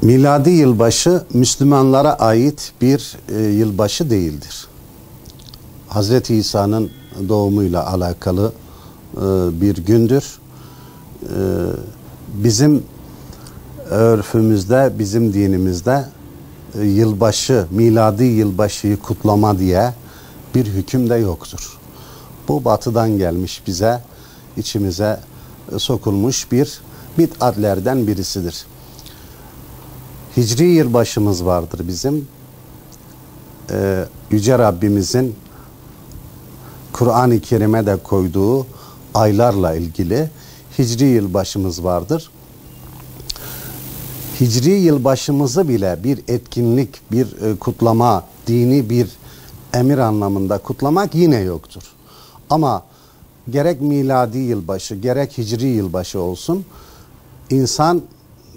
Miladi yılbaşı Müslümanlara ait bir yılbaşı değildir. Hazreti İsa'nın doğumuyla alakalı bir gündür. Bizim örfümüzde, bizim dinimizde yılbaşı, miladi yılbaşıyı kutlama diye bir hüküm de yoktur. Bu batıdan gelmiş bize, içimize sokulmuş bir bid'atlerden birisidir. Hicri yılbaşımız vardır bizim. Yüce Rabbimizin Kur'an-ı Kerim'e de koyduğu aylarla ilgili Hicri yılbaşımız vardır. Hicri yılbaşımızı bile bir etkinlik, bir kutlama, dini bir emir anlamında kutlamak yine yoktur. Ama gerek miladi yılbaşı, gerek hicri yılbaşı olsun, insan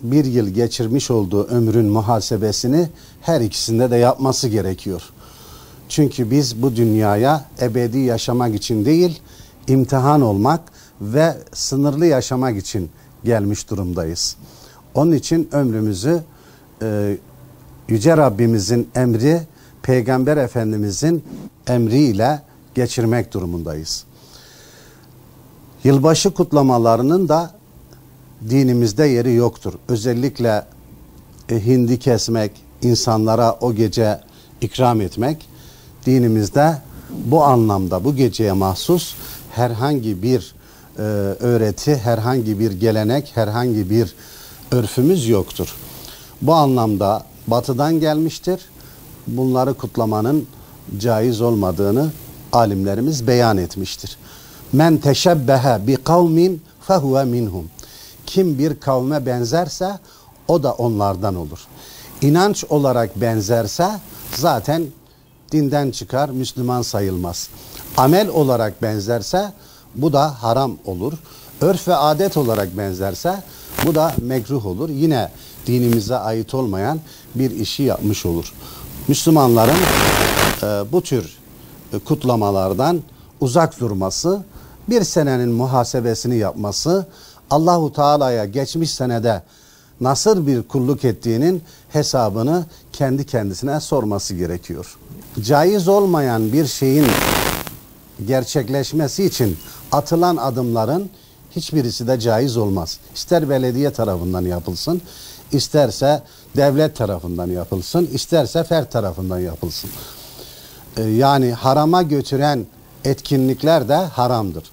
bir yıl geçirmiş olduğu ömrün muhasebesini her ikisinde de yapması gerekiyor. Çünkü biz bu dünyaya ebedi yaşamak için değil, imtihan olmak ve sınırlı yaşamak için gelmiş durumdayız. Onun için ömrümüzü Yüce Rabbimizin emri, Peygamber Efendimizin emriyle geçirmek durumundayız. Yılbaşı kutlamalarının da dinimizde yeri yoktur. Özellikle hindi kesmek, insanlara o gece ikram etmek dinimizde bu anlamda, bu geceye mahsus herhangi bir öğreti, herhangi bir gelenek, herhangi bir örfümüz yoktur. Bu anlamda batıdan gelmiştir. Bunları kutlamanın caiz olmadığını alimlerimiz beyan etmiştir. Men teşebbehe bi kavmin fehuve minhum. Kim bir kavme benzerse o da onlardan olur. İnanç olarak benzerse zaten dinden çıkar, Müslüman sayılmaz. Amel olarak benzerse bu da haram olur. Örf ve adet olarak benzerse bu da mekruh olur. Yine dinimize ait olmayan bir işi yapmış olur. Müslümanların bu tür kutlamalardan uzak durması, bir senenin muhasebesini yapması, Allahu Teala'ya geçmiş senede nasıl bir kulluk ettiğinin hesabını kendi kendisine sorması gerekiyor. Caiz olmayan bir şeyin gerçekleşmesi için atılan adımların hiçbirisi de caiz olmaz. İster belediye tarafından yapılsın, isterse devlet tarafından yapılsın, isterse fert tarafından yapılsın. Yani harama götüren etkinlikler de haramdır.